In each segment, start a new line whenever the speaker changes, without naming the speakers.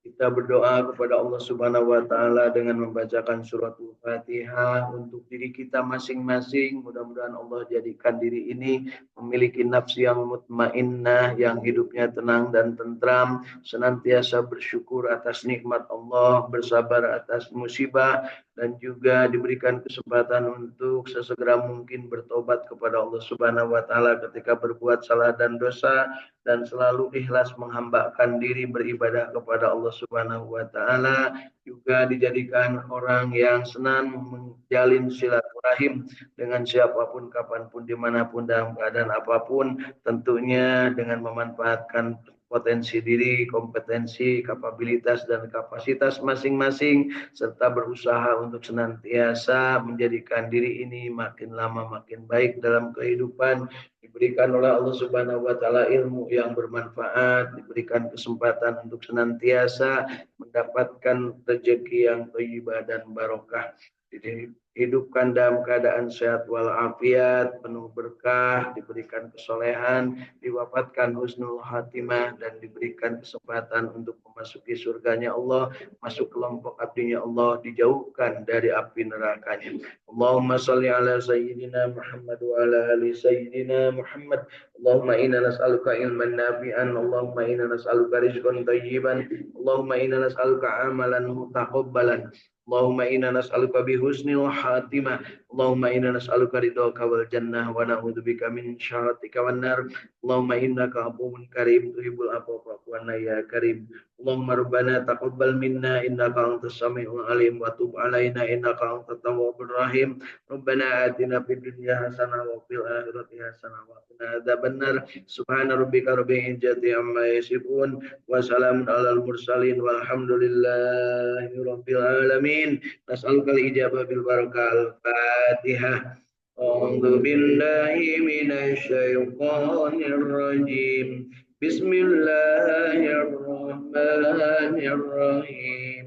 Kita berdoa kepada Allah Subhanahu wa taala dengan membacakan suratul Fatihah untuk diri kita masing-masing. Mudah-mudahan Allah jadikan diri ini memiliki nafsu yang mutmainnah, yang hidupnya tenang dan tentram, senantiasa bersyukur atas nikmat Allah, bersabar atas musibah, dan juga diberikan kesempatan untuk sesegera mungkin bertobat kepada Allah Subhanahu wa taala ketika berbuat salah dan dosa, dan selalu ikhlas menghambakan diri beribadah kepada Allah Subhanahu wa taala, juga dijadikan orang yang senang menjalin silaturahim dengan siapapun, kapanpun, dimanapun, dalam keadaan apapun, tentunya dengan memanfaatkan potensi diri, kompetensi, kapabilitas, dan kapasitas masing-masing, serta berusaha untuk senantiasa menjadikan diri ini makin lama makin baik dalam kehidupan, diberikan oleh Allah Subhanahu wa taala ilmu yang bermanfaat, diberikan kesempatan untuk senantiasa mendapatkan rezeki yang thayyibah dan barokah, dihidupkan dalam keadaan sehat walafiat, penuh berkah, diberikan kesolehan, diwafatkan husnul khatimah, dan diberikan kesempatan untuk memasuki surganya Allah, masuk kelompok abdinya Allah, dijauhkan dari api nerakanya. Allahumma salli ala sayyidina Muhammad wa ala ali sayyidina Muhammad. Allahumma inna nas'aluka ilman nafi'an, Allahumma inna nas'aluka rizqan thayyiban, Allahumma inna nas'aluka amalan mutaqabbalan, Allahumma inna nas'aluka bihusnil khatimah, Allahumma inna nas'aluka ridhaka wal jannah wa na'udzubika min syarratika wan nar. Allahumma innaka afuwwun karim tuhibbul afwa fa'fu anna ya karim. Allahumma rabbana taqabbal minna innaka antas samiul alim wa tub alaina innaka antat tawwabur rahim. Rabbana atina fid dunya hasanah wa fil akhirati hasanah wa qina adzabannar. Subhana rabbika rabbil izzati amma yasifun wa salamun alal mursalin walhamdulillahi rabbil alamin. Nas'aluka al-ijabah bil barakah al-Fatihah. A'udzu billahi minasy syaithanir rajim. Bismillahirrahmanirrahim.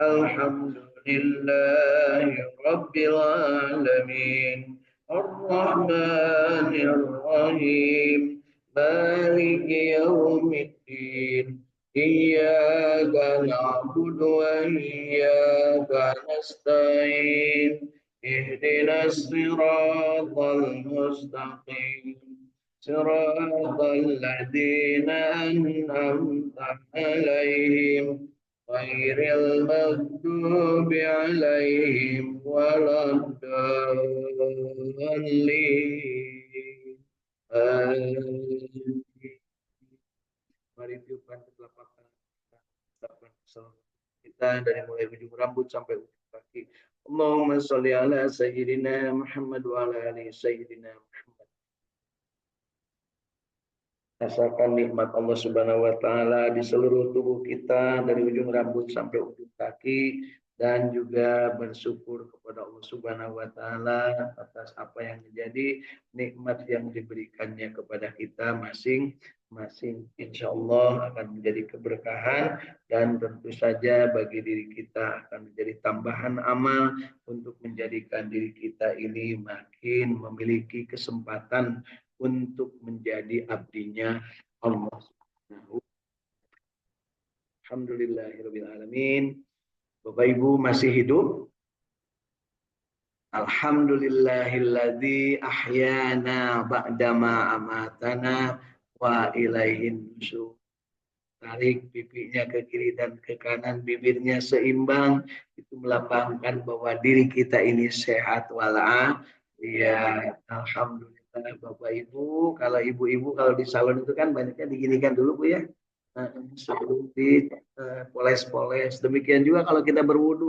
Alhamdulillahi rabbil alamin. Ar-Rahmanir Rahim. Maliki yaumiddin. Iyyaka na'budu wa iyyaka nasta'in. Ihdinas siratal mustaqim. Siratal ladzina an'amta 'alaihim ghairil maghdubi 'alaihim waladdallin. Amin. Mari tiupkan telapak tangan kita dari mulai ujung rambut sampai ujung kaki. Allahumma sholli ala sayyidina Muhammad wa ala ali sayyidina Muhammad. Rasakan nikmat Allah Subhanahu wa taala di seluruh tubuh kita dari ujung rambut sampai ujung kaki, dan juga bersyukur kepada Allah Subhanahu wa taala atas apa yang menjadi nikmat yang diberikannya kepada kita masing-masing. Insya Allah akan menjadi keberkahan, dan tentu saja bagi diri kita akan menjadi tambahan amal untuk menjadikan diri kita ini makin memiliki kesempatan untuk menjadi abdinya Allah Subhanahu. Alhamdulillahirabbil alamin. Bapak Ibu masih hidup? Alhamdulillahilladzi ahyana ba'dama amatana wa ilaihin nusyur. Tarik pipinya ke kiri dan ke kanan, bibirnya seimbang, itu melambangkan bahwa diri kita ini sehat walafiat. Ya, alhamdulillah Bapak Ibu. Kalau ibu-ibu kalau di salon itu kan banyaknya diginikan dulu Bu ya. Sebelum poles-poles. Demikian juga kalau kita berwudu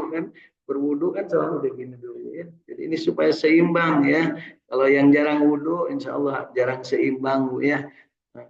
kan selalu begini dulu ya. Jadi ini supaya seimbang ya. Kalau yang jarang wudu, insya Allah jarang seimbang Bu ya. Nah,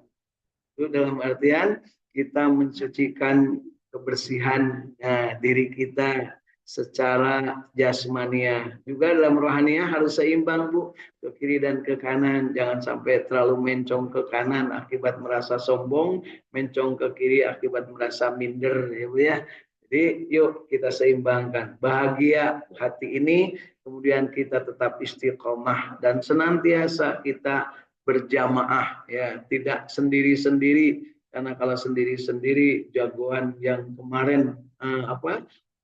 itu dalam artian kita mensucikan kebersihan diri kita secara jasmania, juga dalam rohania harus seimbang Bu, ke kiri dan ke kanan, jangan sampai terlalu mencong ke kanan akibat merasa sombong, mencong ke kiri akibat merasa minder ya Bu ya. Jadi yuk kita seimbangkan, bahagia hati ini, kemudian kita tetap istiqomah dan senantiasa kita berjamaah ya, tidak sendiri-sendiri. Karena kalau sendiri-sendiri jagoan yang kemarin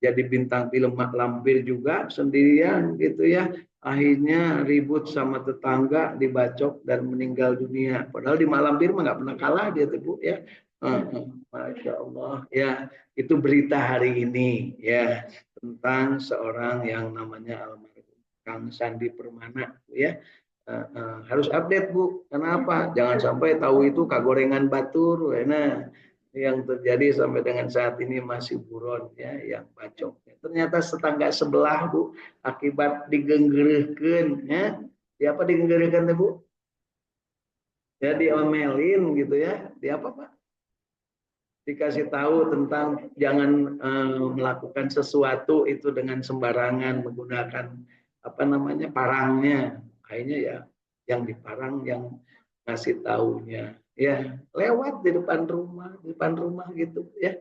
jadi bintang film Mak Lampir juga sendirian gitu ya. Akhirnya ribut sama tetangga, dibacok dan meninggal dunia. Padahal di Mak Lampir mah nggak pernah kalah dia tuh Bu ya. Masya Allah ya, itu berita hari ini ya tentang seorang yang namanya almarhum Kang Sandi Permana ya. Harus update Bu. Kenapa? Jangan sampai tahu itu kagorengan batur. Nah, yang terjadi sampai dengan saat ini masih buron ya, yang bacok. Ternyata tetangga sebelah Bu akibat digenggerehkeun ya. Siapa digenggerehkeun Bu? Ya diomelin gitu ya. Di apa Pak? Dikasih tahu tentang jangan melakukan sesuatu itu dengan sembarangan menggunakan parangnya. Akhirnya ya yang diparang yang ngasih taunya ya lewat di depan rumah gitu ya.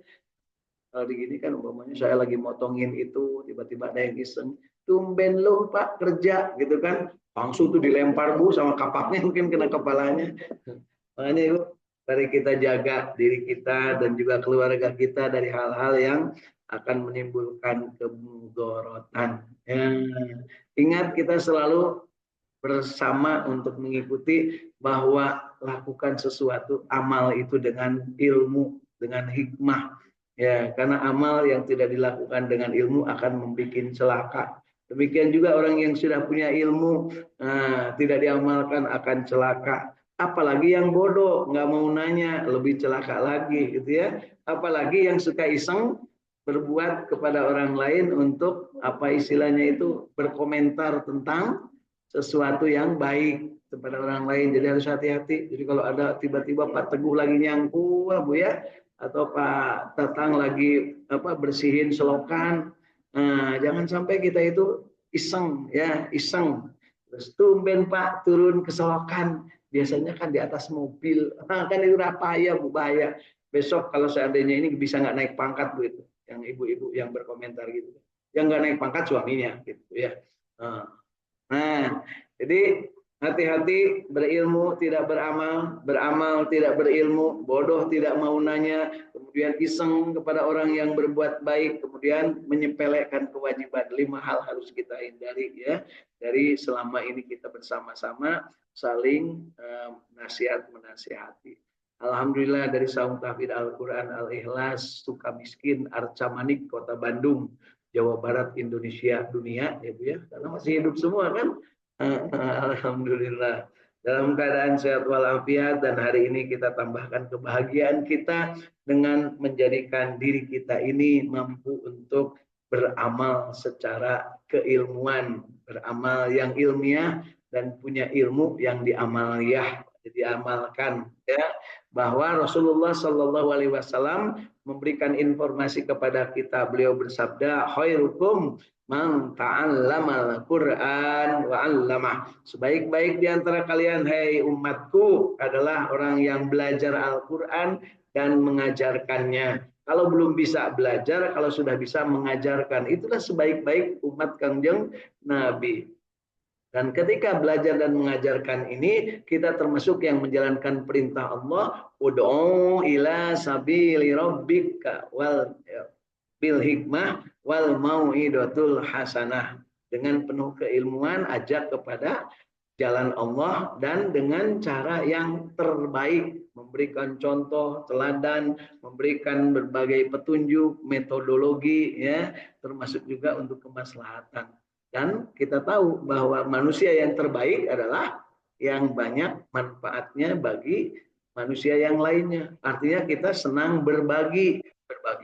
Kalau di gini kan umpamanya saya lagi motongin itu tiba-tiba ada yang iseng, tumben lo Pak kerja gitu kan, langsung tuh dilempar Bu sama kapaknya mungkin kena kepalanya. Makanya Ibu, mari kita jaga diri kita dan juga keluarga kita dari hal-hal yang akan menimbulkan kemudorotan. Ya. Ingat kita selalu bersama untuk mengikuti bahwa lakukan sesuatu amal itu dengan ilmu, dengan hikmah. Ya, karena amal yang tidak dilakukan dengan ilmu akan membuat celaka. Demikian juga orang yang sudah punya ilmu tidak diamalkan akan celaka. Apalagi yang bodoh nggak mau nanya lebih celaka lagi gitu ya. Apalagi yang suka iseng berbuat kepada orang lain untuk apa istilahnya itu berkomentar tentang sesuatu yang baik kepada orang lain. Jadi harus hati-hati. Jadi kalau ada tiba-tiba Pak Teguh lagi nyangkul Bu ya, atau Pak Tatang lagi bersihin selokan, jangan sampai kita itu iseng ya, iseng. Terus tumben Pak turun ke selokan, biasanya kan di atas mobil, kan itu bahaya Bu, bahaya. Besok kalau seandainya ini bisa nggak naik pangkat Bu itu, yang ibu-ibu yang berkomentar gitu, yang nggak naik pangkat suaminya gitu ya. Nah, jadi hati-hati, berilmu tidak beramal, beramal tidak berilmu, bodoh tidak mau nanya, kemudian iseng kepada orang yang berbuat baik, kemudian menyepelekan kewajiban. 5 hal harus kita hindari ya. Dari selama ini kita bersama-sama saling nasihat menasihati. Alhamdulillah dari Saung Tahfidz Al-Quran Al-Ikhlas, Sukamiskin, Arca Manik, Kota Bandung, Jawa Barat, Indonesia, dunia ya Bu ya. Karena masih hidup semua kan. Alhamdulillah dalam keadaan sehat walafiat, dan hari ini kita tambahkan kebahagiaan kita dengan menjadikan diri kita ini mampu untuk beramal secara keilmuan, beramal yang ilmiah dan punya ilmu yang diamaliyah, diamalkan ya, bahwa Rasulullah Shallallahu Alaihi Wasallam memberikan informasi kepada kita. Beliau bersabda, khairukum man ta'allamal Qur'an wa 'allamah. Sebaik-baik di antara kalian hai umatku adalah orang yang belajar Al-Qur'an dan mengajarkannya. Kalau belum bisa belajar, kalau sudah bisa mengajarkan, itulah sebaik-baik umat Kangjeng Nabi. Dan ketika belajar dan mengajarkan ini, kita termasuk yang menjalankan perintah Allah, ud'u ila sabili rabbika wal bil hikmah wal mau'idatul hasanah. Dengan penuh keilmuan, ajak kepada jalan Allah dan dengan cara yang terbaik, memberikan contoh, teladan, memberikan berbagai petunjuk, metodologi ya, termasuk juga untuk kemaslahatan. Dan kita tahu bahwa manusia yang terbaik adalah yang banyak manfaatnya bagi manusia yang lainnya. Artinya kita senang berbagi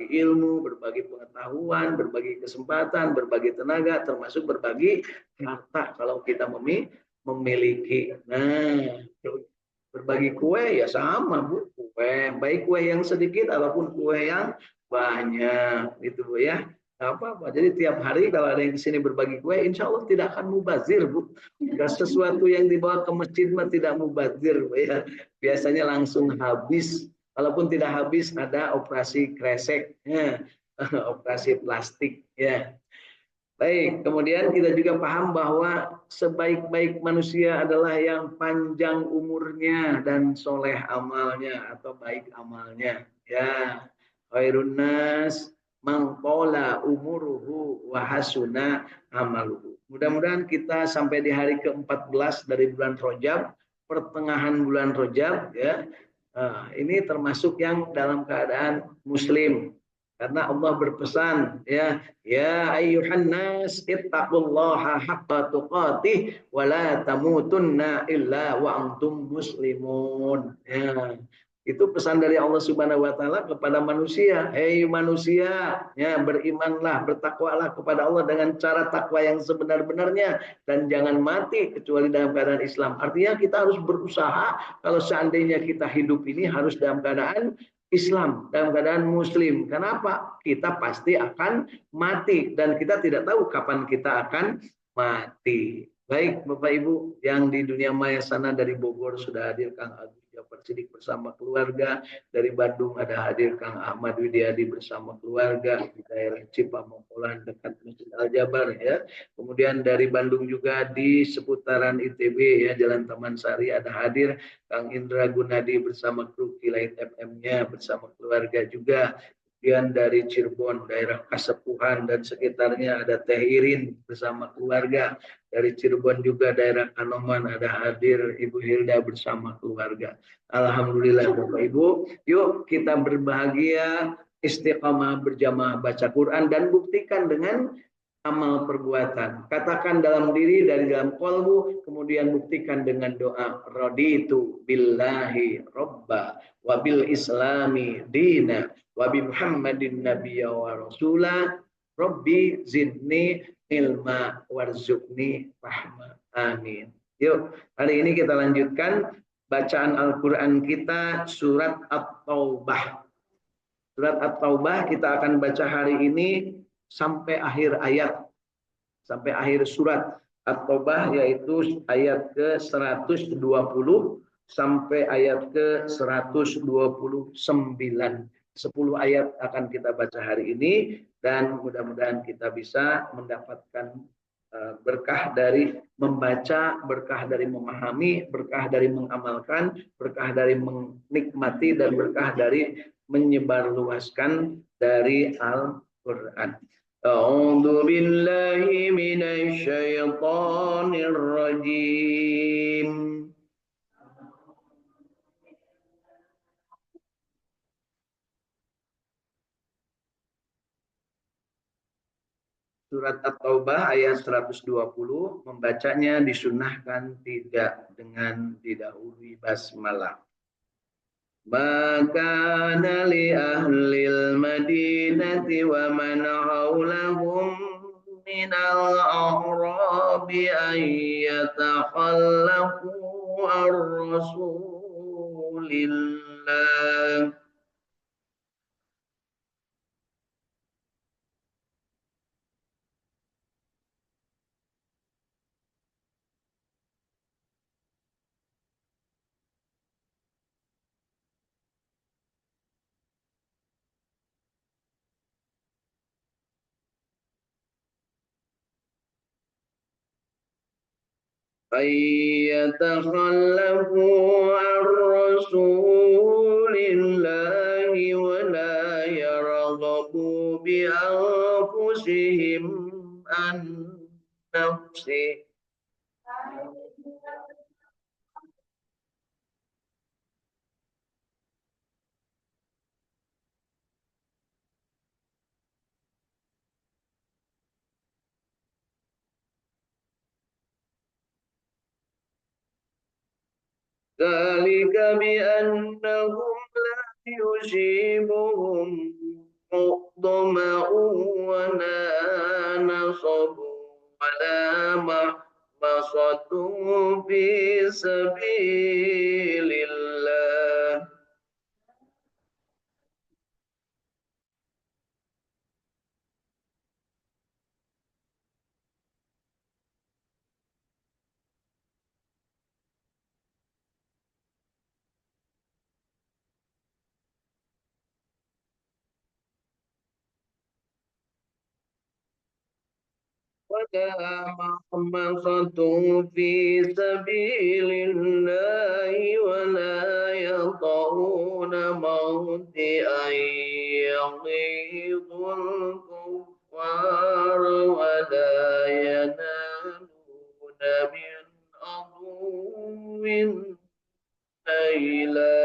ilmu, berbagi pengetahuan, berbagi kesempatan, berbagi tenaga, termasuk berbagi harta kalau kita memiliki. Nah, berbagi kue ya sama Bu, kue baik kue yang sedikit ataupun kue yang banyak gitu Bu ya. Gak apa-apa. Jadi tiap hari kalau ada yang di sini berbagi kue, insya Allah tidak akan mubazir Bu. Jika sesuatu yang dibawa ke masjid mah tidak mubazir Bu ya. Biasanya langsung habis. Kalaupun tidak habis ada operasi kresek, ya. Operasi plastik ya. Baik, kemudian kita juga paham bahwa sebaik-baik manusia adalah yang panjang umurnya dan soleh amalnya atau baik amalnya. Ya, khairun nas mangkola umuruhu wahasuna amaluhu. Mudah-mudahan kita sampai di hari ke-14 dari bulan Rajab, pertengahan bulan Rajab, ya. Ini termasuk yang dalam keadaan muslim. Karena Allah berpesan, ya, ya ayyuhan nas ittaqullaha haqqa tuqatih wa la tamutunna illa wa antum muslimun. Ya. Itu pesan dari Allah Subhanahu wa taala kepada manusia. Hei manusia, ya berimanlah, bertakwalah kepada Allah dengan cara takwa yang sebenar-benarnya dan jangan mati kecuali dalam keadaan Islam. Artinya kita harus berusaha kalau seandainya kita hidup ini harus dalam keadaan Islam, dalam keadaan Muslim. Kenapa? Kita pasti akan mati dan kita tidak tahu kapan kita akan mati. Baik, Bapak Ibu yang di dunia maya sana dari Bogor sudah hadir Kang Agus Jafar Sidik bersama keluarga. Dari Bandung ada hadir Kang Ahmad Widyadi bersama keluarga di daerah Cipamongkolan dekat Masjid Al Jabar, ya. Kemudian dari Bandung juga di seputaran ITB, ya, Jalan Taman Sari ada hadir Kang Indra Gunadi bersama kru Kilaid FM-nya bersama keluarga juga. Kemudian dari Cirebon, daerah Kasepuhan dan sekitarnya ada Teh Irin bersama keluarga. Dari Cirebon juga daerah Kanoman ada hadir Ibu Hilda bersama keluarga. Alhamdulillah Bapak Ibu, yuk kita berbahagia, istiqamah berjamaah baca Quran dan buktikan dengan amal perbuatan. Katakan dalam diri dari dalam kolbu, kemudian buktikan dengan doa. Raditu billahi robba, wabil islami dina, wabi muhammadin nabiyya wa rasulah, Robbi zidni ilma warzuqni rahmah. Amin. Yuk, hari ini kita lanjutkan bacaan Al-Quran kita surat At-Taubah. Surat At-Taubah kita akan baca hari ini sampai akhir ayat, sampai akhir surat At-Taubah, yaitu ayat ke-120 sampai ayat ke-129. 10 ayat akan kita baca hari ini dan mudah-mudahan kita bisa mendapatkan berkah dari membaca, berkah dari memahami, berkah dari mengamalkan, berkah dari menikmati, dan berkah dari menyebarluaskan dari Al-Quran. A'udzu billahi minasy syaithanir rajim. Surat At-Taubah ayat 120, membacanya disunahkan tidak dengan didahului basmalah. Maka li ahlil madinati wa man haulahum minal a'rabi an yatakhallafu ar-rasulillah. فيتخلفوا عن رسول الله ولا يرغبوا بأنفسهم عن نفسه. ذلك بأنهم لا يصيبهم ظمأ ولا نصب ولا مخمصة في سبيل الله. ولا مخمصة في سبيل الله ولا يطعون موطئا يغيظ الكفار ولا ينالون من عدو نيلا.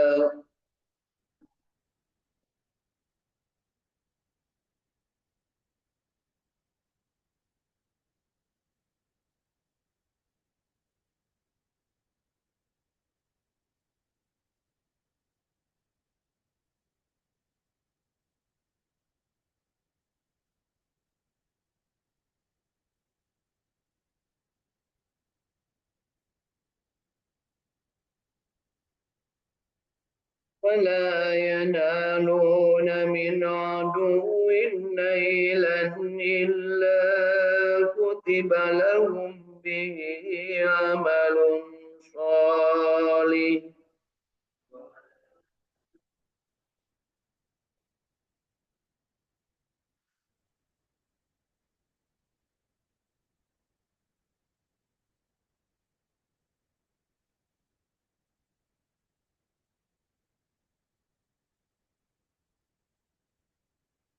ولا ينالون من عدو نيلا إلا كتب لهم به عمل صالح.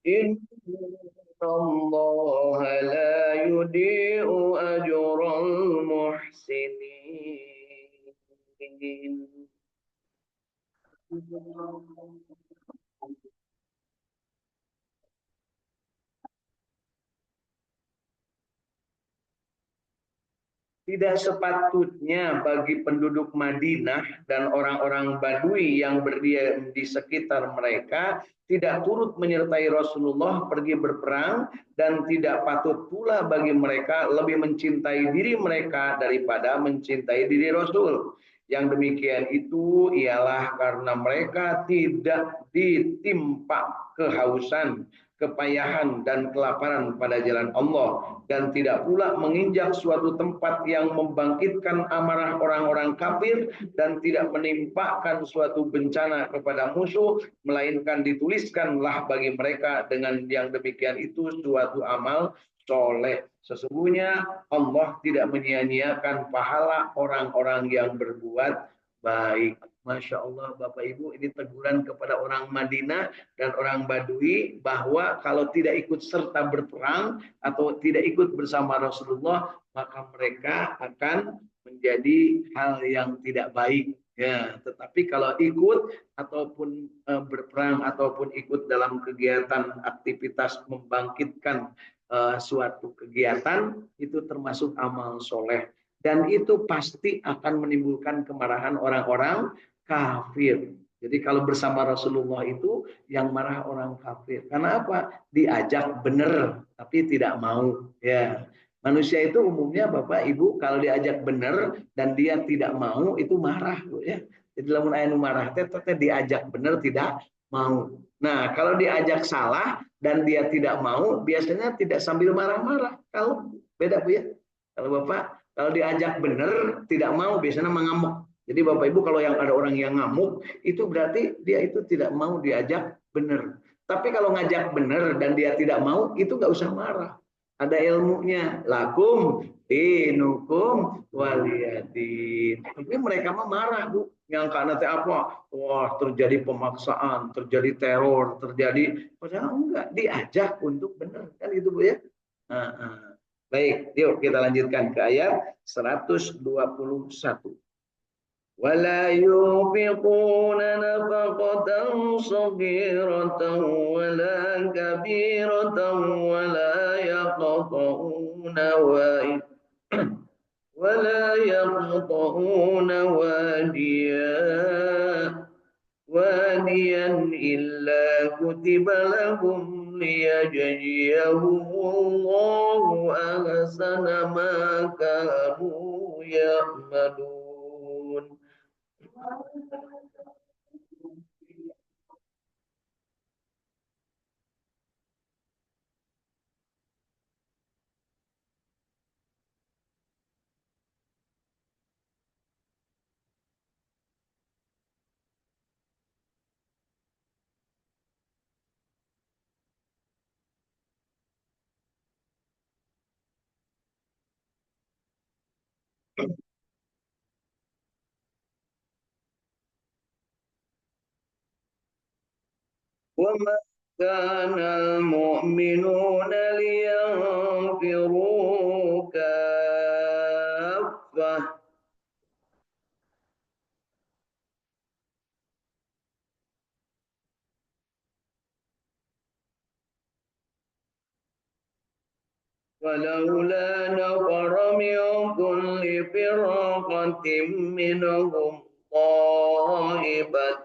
إن الله لا يضيع أجر المحسنين. Tidak sepatutnya bagi penduduk Madinah dan orang-orang Badui yang berdiam di sekitar mereka tidak turut menyertai Rasulullah pergi berperang, dan tidak patut pula bagi mereka lebih mencintai diri mereka daripada mencintai diri Rasul. Yang demikian itu ialah karena mereka tidak ditimpa kehausan, kepayahan dan kelaparan pada jalan Allah, dan tidak pula menginjak suatu tempat yang membangkitkan amarah orang-orang kafir, dan tidak menimpakan suatu bencana kepada musuh, melainkan dituliskanlah bagi mereka dengan yang demikian itu suatu amal soleh. Sesungguhnya Allah tidak menyia-nyiakan pahala orang-orang yang berbuat baik. Masya Allah Bapak Ibu, ini teguran kepada orang Madinah dan orang Badui bahwa kalau tidak ikut serta berperang atau tidak ikut bersama Rasulullah, maka mereka akan menjadi hal yang tidak baik. Ya, tetapi kalau ikut ataupun berperang ataupun ikut dalam kegiatan aktivitas membangkitkan suatu kegiatan, itu termasuk amal soleh, dan itu pasti akan menimbulkan kemarahan orang-orang kafir. Jadi kalau bersama Rasulullah itu yang marah orang kafir. Karena apa? Diajak benar tapi tidak mau. Ya. Manusia itu umumnya Bapak Ibu kalau diajak benar dan dia tidak mau itu marah, Bu, ya. Jadi lamun aya nu marah teh diajak benar tidak mau. Nah, kalau diajak salah dan dia tidak mau, biasanya tidak sambil marah-marah. Kalau beda Bu, ya. Kalau Bapak kalau diajak benar tidak mau, biasanya mengamuk. Jadi Bapak Ibu kalau yang ada orang yang ngamuk itu berarti dia itu tidak mau diajak benar. Tapi kalau ngajak benar dan dia tidak mau, itu nggak usah marah. Ada ilmunya. Lakum dinukum waliyadin. Tapi mereka mah marah, Bu. Yang karena apa? Wah, terjadi pemaksaan, terjadi teror, terjadi. Padahal enggak, diajak untuk benar. Kan gitu, Bu, ya. Nah, nah. Baik, yuk kita lanjutkan ke ayat 121. ولا ينفقون نفقة صغيرة ولا كبيرة ولا يقطعون واديا إلا كتب لهم ليجزيهم الله أحسن ما كانوا يعملون. وما كان المؤمنون لينفروا كافة ولولا نفر من كل فرقة منهم طائفة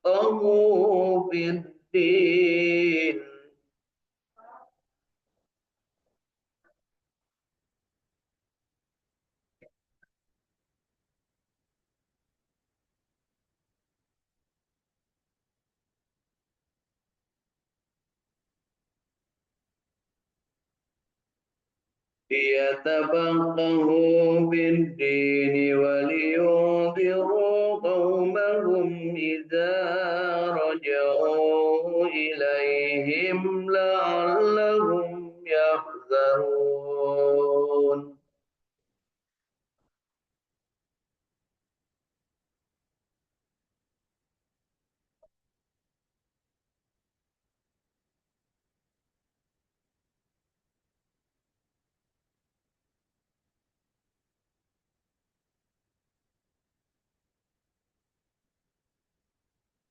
ليتفقهوا في الدين ليتفقهوا في الدين ولينذروا قومهم إذا رجعوا إليهم لعلهم يحذرون.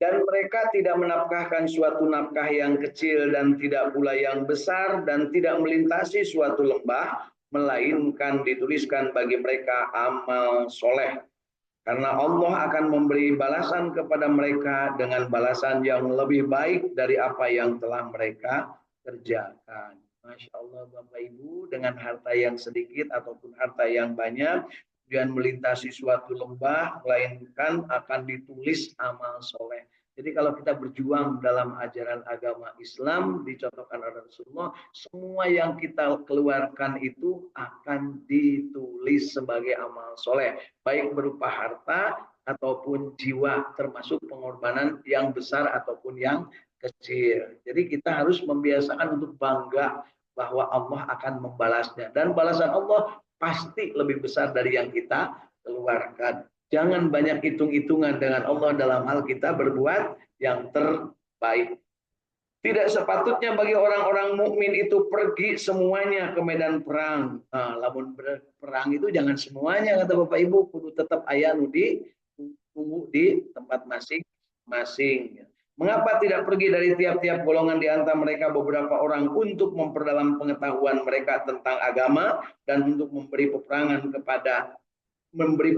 Dan mereka tidak menafkahkan suatu nafkah yang kecil dan tidak pula yang besar dan tidak melintasi suatu lembah, melainkan dituliskan bagi mereka amal soleh. Karena Allah akan memberi balasan kepada mereka dengan balasan yang lebih baik dari apa yang telah mereka kerjakan. Masya Allah Bapak Ibu, dengan harta yang sedikit ataupun harta yang banyak, kemudian melintasi suatu lembah, melainkan akan ditulis amal soleh. Jadi kalau kita berjuang dalam ajaran agama Islam, dicontohkan oleh Rasulullah, semua yang kita keluarkan itu akan ditulis sebagai amal soleh, baik berupa harta ataupun jiwa, termasuk pengorbanan yang besar ataupun yang kecil. Jadi kita harus membiasakan untuk bangga bahwa Allah akan membalasnya. Dan balasan Allah pasti lebih besar dari yang kita keluarkan. Jangan banyak hitung-hitungan dengan Allah dalam hal kita berbuat yang terbaik. Tidak sepatutnya bagi orang-orang mukmin itu pergi semuanya ke medan perang. Nah, lamun perang itu jangan semuanya kata Bapak Ibu, kudu tetap aya nu tunggu di tempat masing-masing. Mengapa tidak pergi dari tiap-tiap golongan di antara mereka beberapa orang untuk memperdalam pengetahuan mereka tentang agama dan untuk memberi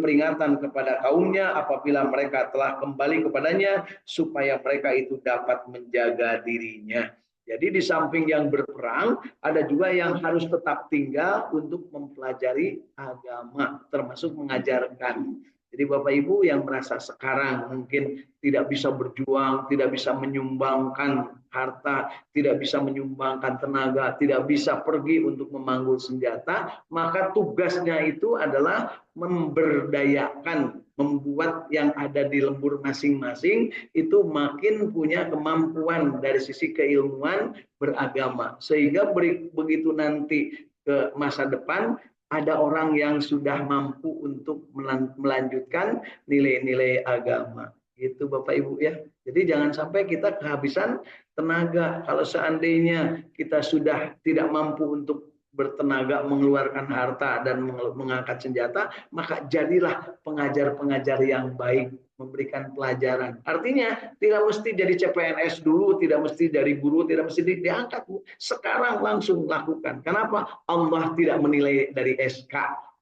peringatan kepada kaumnya apabila mereka telah kembali kepadanya supaya mereka itu dapat menjaga dirinya. Jadi di samping yang berperang, ada juga yang harus tetap tinggal untuk mempelajari agama, termasuk mengajarkan. Jadi Bapak Ibu yang merasa sekarang mungkin tidak bisa berjuang, tidak bisa menyumbangkan harta, tidak bisa menyumbangkan tenaga, tidak bisa pergi untuk memanggul senjata, maka tugasnya itu adalah memberdayakan, membuat yang ada di lembur masing-masing itu makin punya kemampuan dari sisi keilmuan beragama. Sehingga begitu nanti ke masa depan, ada orang yang sudah mampu untuk melanjutkan nilai-nilai agama. Itu Bapak Ibu ya. Jadi jangan sampai kita kehabisan tenaga. Kalau seandainya kita sudah tidak mampu untuk bertenaga mengeluarkan harta dan mengangkat senjata, maka jadilah pengajar-pengajar yang baik, memberikan pelajaran. Artinya tidak mesti jadi CPNS dulu, tidak mesti dari guru, tidak mesti diangkat. Sekarang langsung lakukan. Kenapa? Allah tidak menilai dari SK,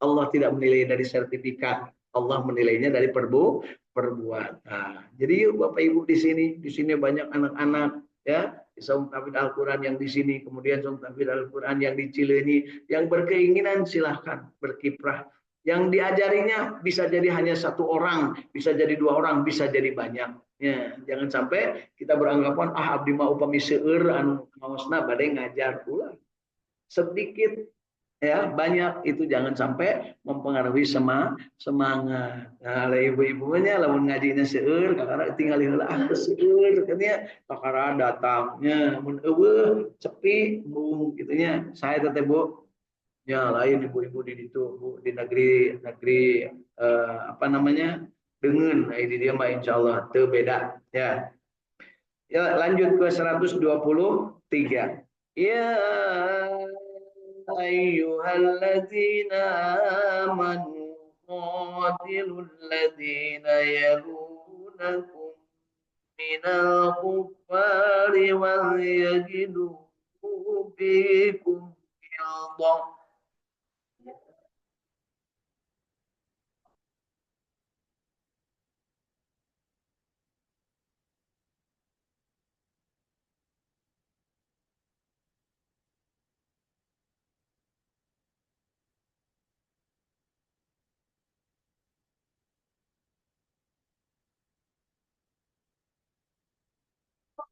Allah tidak menilai dari sertifikat, Allah menilainya dari perbuatan. Jadi yuk Bapak Ibu di sini banyak anak-anak ya, saum tahfidz Al-Quran yang di sini, kemudian saum tahfidz Al-Quran yang di Cileunyi, yang berkeinginan silahkan berkiprah. Yang diajarinya bisa jadi hanya satu orang, bisa jadi dua orang, bisa jadi banyak. Ya, jangan sampai kita beranggapan abdi mah upami seueur anu maosna bade ngajar ulah. Sedikit ya banyak itu jangan sampai mempengaruhi semangat. Nah, ibu-ibunya lamun ngajinya seueur kakara tinggal heula seueur katanya kakara datangnya mun eueuh sepi bung gitunya saya teh Bu Ya, lain ibu-ibu di itu, Bu, di negeri apa namanya? Dengan nah, ini dia mah insya Allah beda ya. Ya, lanjut ke 123. Ya ayyuhalladzina amanu qatilul ladzina yalunakum minal kuffari wal yajidu fikum ghilzah.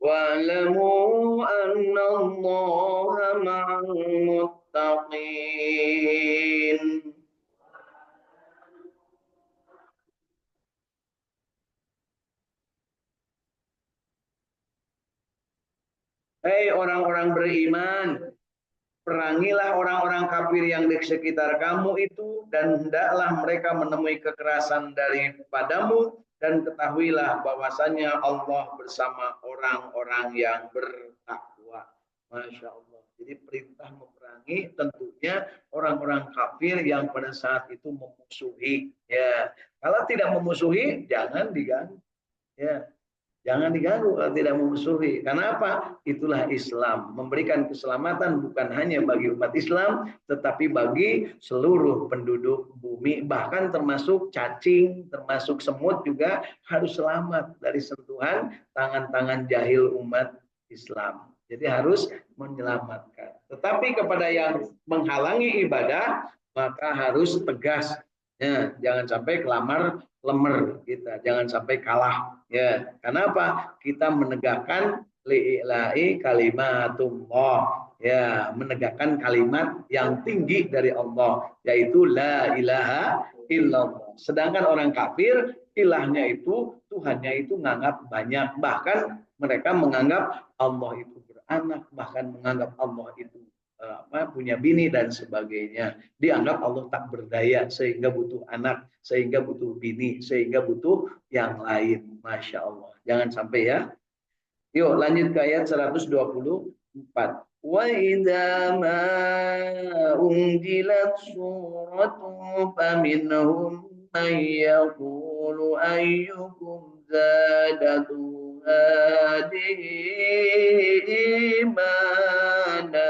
واعلموا أن الله مع المتقين. Hei orang-orang beriman, perangilah orang-orang kafir yang di sekitar kamu itu dan hendaklah mereka menemui kekerasan daripadamu dan ketahuilah bahwasanya Allah bersama orang-orang yang bertakwa. Masya Allah. Jadi perintah memerangi tentunya orang-orang kafir yang pada saat itu memusuhi. Ya, kalau tidak memusuhi jangan diganggu. Ya, jangan diganggu kalau tidak memusuhi. Karena apa? Itulah Islam. Memberikan keselamatan bukan hanya bagi umat Islam, tetapi bagi seluruh penduduk bumi. Bahkan termasuk cacing, termasuk semut juga harus selamat dari sentuhan tangan-tangan jahil umat Islam. Jadi harus menyelamatkan. Tetapi kepada yang menghalangi ibadah, maka harus tegas. Ya, jangan sampai kelamar lemer kita, jangan sampai kalah. Ya, kenapa? Kita menegakkan li'ila'i kalimatullah. Ya, menegakkan kalimat yang tinggi dari Allah, yaitu la ilaha illallah. Sedangkan orang kafir, ilahnya itu, Tuhannya itu nganggap banyak. Bahkan mereka menganggap Allah itu beranak, bahkan menganggap Allah itu punya bini dan sebagainya. Dianggap Allah tak berdaya sehingga butuh anak, sehingga butuh bini, sehingga butuh yang lain. Masya Allah. Jangan sampai ya. Yuk lanjut ke ayat 124. Wa idza ma unjilat suratun faminhum man yaqulu ayyukum zadatu hadhihi imana.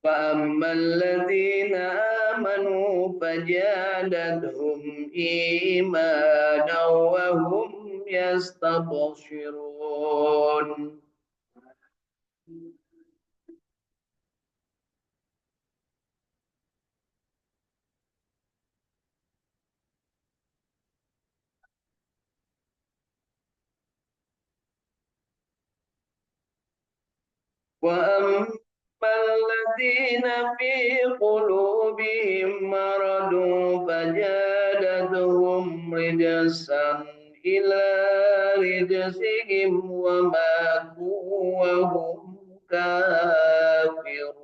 فأما الذين آمنوا فزادتهم إيمانا وهم يستبشرون. وأما الذين في قلوبهم مرض فزادتهم رجسا إلى رجسهم وماتوا وهم كافرون.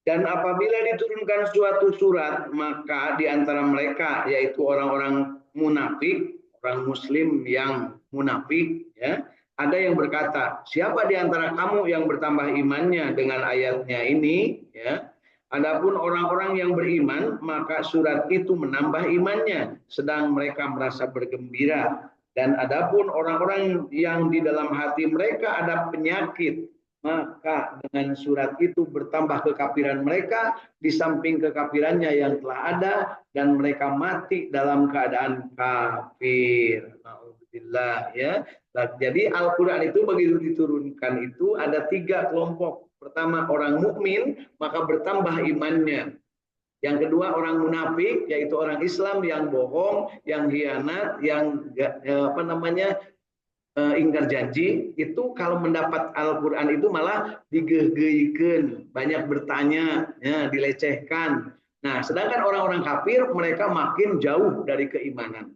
Dan apabila diturunkan suatu surat, maka di antara mereka, yaitu orang-orang munafik, orang muslim yang munafik, ya, ada yang berkata, siapa di antara kamu yang bertambah imannya dengan ayatnya ini? Ya. Adapun orang-orang yang beriman, maka surat itu menambah imannya, sedang mereka merasa bergembira. Dan adapun orang-orang yang di dalam hati mereka ada penyakit, maka dengan surat itu bertambah kekafiran mereka di samping kekafirannya yang telah ada dan mereka mati dalam keadaan kafir. Alhamdulillah ya. Jadi Al-Quran itu begitu diturunkan itu ada tiga kelompok. Pertama orang mukmin maka bertambah imannya. Yang kedua orang munafik yaitu orang Islam yang bohong, yang khianat, yang apa namanya ingkar janji itu kalau mendapat Al-Quran itu malah digegeikan, banyak bertanya, ya, dilecehkan. Nah, sedangkan orang-orang kafir mereka makin jauh dari keimanan.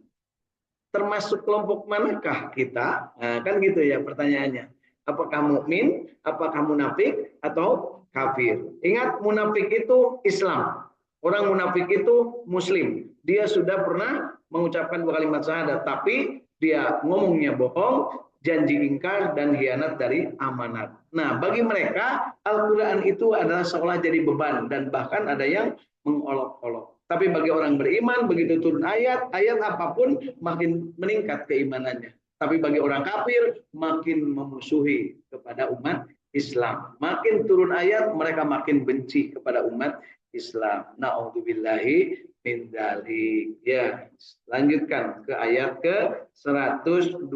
Termasuk kelompok manakah kita? Nah, kan gitu ya pertanyaannya. Apakah mukmin, apakah munafik atau kafir? Ingat munafik itu Islam. Orang munafik itu muslim. Dia sudah pernah mengucapkan dua kalimat syahadat, tapi dia ngomongnya bohong, janji ingkar dan khianat dari amanat. Nah, bagi mereka Al-Qur'an itu adalah seolah jadi beban dan bahkan ada yang mengolok-olok. Tapi bagi orang beriman begitu turun ayat apapun makin meningkat keimanannya. Tapi bagi orang kafir makin memusuhi kepada umat Islam. Makin turun ayat mereka makin benci kepada umat Islam. Na'udzubillahi min dzalik. Ya, lanjutkan ke ayat ke 127.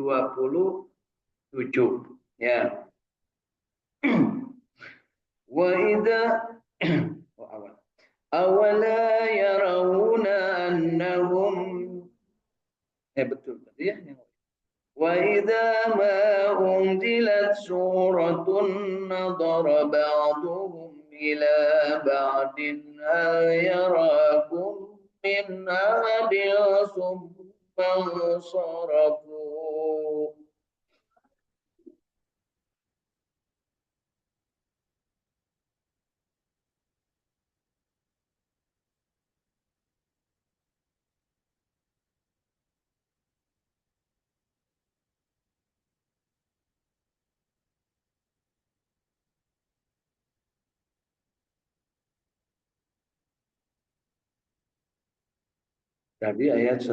Ya. Wa idza awala yarawna annahum betul tadi ya. Wa idza ma unzilat suratun nadara ba'duhum ila ba'din yarakum min ahadin summa sarafu. Tadi ayat